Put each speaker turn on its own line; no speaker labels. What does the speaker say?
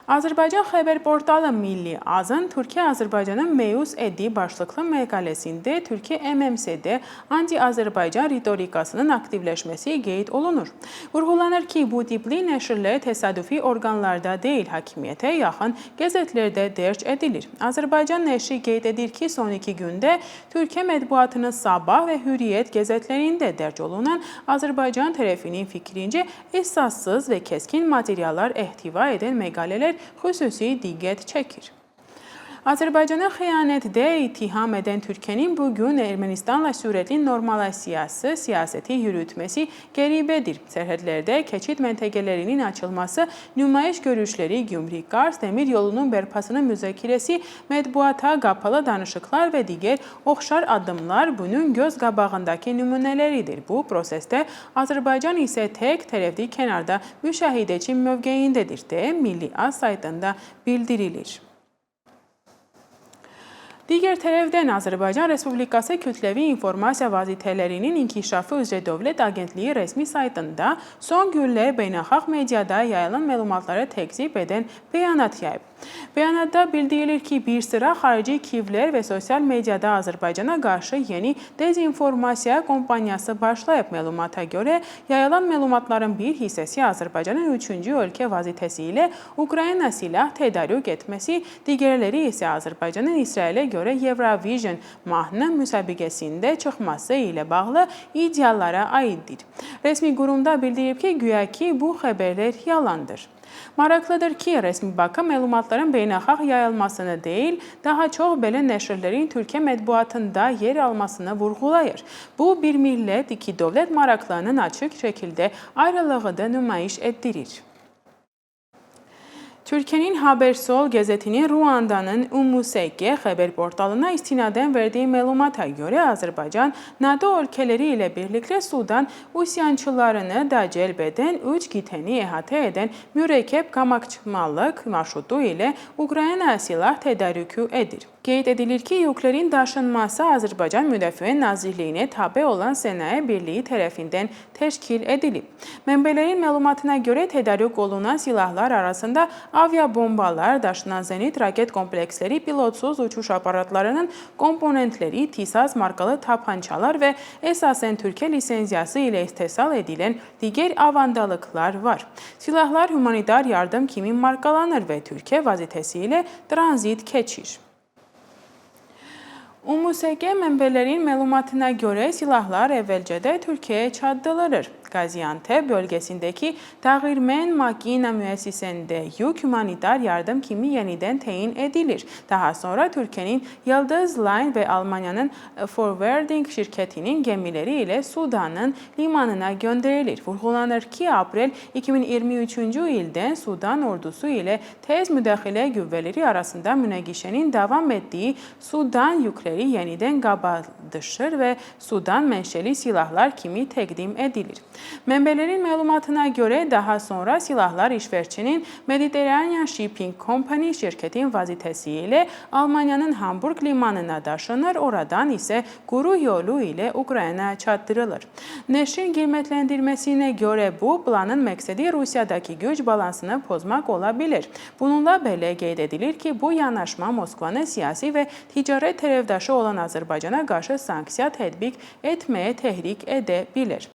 Azərbaycan xəbər portalı Milli Azın Türkiyə-Azərbaycanın məyus etdiyi başlıqlı məqaləsində Türkiyə MMS-də anti-Azərbaycan ritorikasının aktivləşməsi qeyd olunur. Vurğulanır ki, bu tipli nəşrlər təsadüfi orqanlarda deyil, hakimiyyətə yaxın qəzetlərdə dərc edilir. Azərbaycan nəşri qeyd edir ki, son 2 gündə Türkiyə mətbuatının Sabah və Hürriyyət qəzetlərində dərc olunan Azərbaycan tərəfinin fikrincə əsassız və kəskin materiallar ehtiva edən məqalələr xüsusi diqqət çəkir. Azərbaycana xəyanətdə ittiham edən Türkiyənin bugün Ermənistanla sürətli normalizasiyası siyasəti yürütməsi qəribədir. Sərhədlərdə keçid məntəqələrinin açılması, nümayiş görüşləri, Gümrük Qars dəmir yolunun bərpasının müzakirəsi, mətbuata qapalı danışıqlar və digər oxşar addımlar bunun göz qabağındakı nümunələridir. Bu prosesdə Azərbaycan isə tək tərəfli kənarda müşahidəçi mövqeyindədir deyə Milli Az saytında bildirilir. Digər tərəfdən Azərbaycan Respublikası Kütləvi İnformasiya Vasitələrinin İnkişafı üzrə Dövlət Agentliyi rəsmi saytında son günlər beynəlxalq mediada yayılan məlumatları təqzib edən bəyanat yayıb. Bəyanatda bildirilir ki, bir sıra xarici kivlər və sosial mediada Azərbaycana qarşı yeni dezinformasiya kampaniyası başlayıb. Məlumata görə yayılan məlumatların bir hissəsi Azərbaycanın 3-cü ölkə vasitəsilə Ukrayna silah tədarük etməsi, digərləri isə Azərbaycanın İsrailə görə Eurovision mahnı müsabiqəsində çıxması ilə bağlı iddialara aiddir. Rəsmi qurumda bildirib ki, güya ki, bu xəbərlər yalandır. Maraqlıdır ki, rəsmi bakım məlumatların beynəlxalq yayılmasını deyil, daha çox belə nəşrlərin Türkiyə mətbuatında yer almasını vurğulayır. Bu, bir millət, iki dövlət maraqlarının açıq şəkildə ayrılığı da nümayiş etdirir. Türkiyənin Habersol qəzetinin Ruandanın Umuseke xəbər portalına istinadən verdiyi məlumata görə Azərbaycan NATO ölkələri ilə birlikdə Sudan üsyançılarını da cəlb edən 3 qitəni əhatə edən mürəkkəb qamakçılıq marşrutu ilə Ukrayna silah tədarükü edir. Qeyd edilir ki, yüklərin daşınması Azərbaycan Müdafiə Nazirliyinə tabe olan Sənaye Birliyi tərəfindən təşkil edilib. Mənbələrin məlumatına görə tədarük olunan silahlar arasında aviabombalar, daşınan zenit raket kompleksləri, pilotsuz uçuş aparatlarının komponentləri, TİSAZ markalı tapançalar və əsasən Türkiyə lisenziyası ilə istehsal edilən digər avandalıqlar var. Silahlar humanitar yardım kimi markalanır və Türkiyə vasitəsilə tranzit keçir. Umuseke mənbələrin məlumatına görə silahlar əvvəlcədə Türkiyəyə çatdırılır. Qaziantep bölgəsindəki Tağirmən Makina müəssisəsində yük humanitar yardım kimi yenidən təyin edilir. Daha sonra Türkiyənin Yıldız Line və Almaniyanın Forwarding şirkətinin gəmiləri ilə Sudanın limanına göndərilir. Vurğulanır ki, aprel 2023-cü ildən Sudan ordusu ilə tez müdaxilə qüvvələri arasında münaqişənin davam etdiyi Sudan yükləri yenidən qabardışır və Sudan mənşəli silahlar kimi təqdim edilir. Mənbələrin məlumatına görə daha sonra silahlar işverçinin Mediterranean Shipping Company şirkətin vasitəsilə Almaniyanın Hamburg limanına daşınır, oradan isə quru yolu ilə Ukraynaya çatdırılır. Nəşrin qiymətləndirməsinə görə bu planın məqsədi Rusiyadakı güc balansını pozmaq ola bilər. Bununla belə qeyd edilir ki, bu yanaşma Moskvanın siyasi və ticarət tərəfdaşı olan Azərbaycana qarşı sanksiya tətbiq etməyə təhrik edə bilər.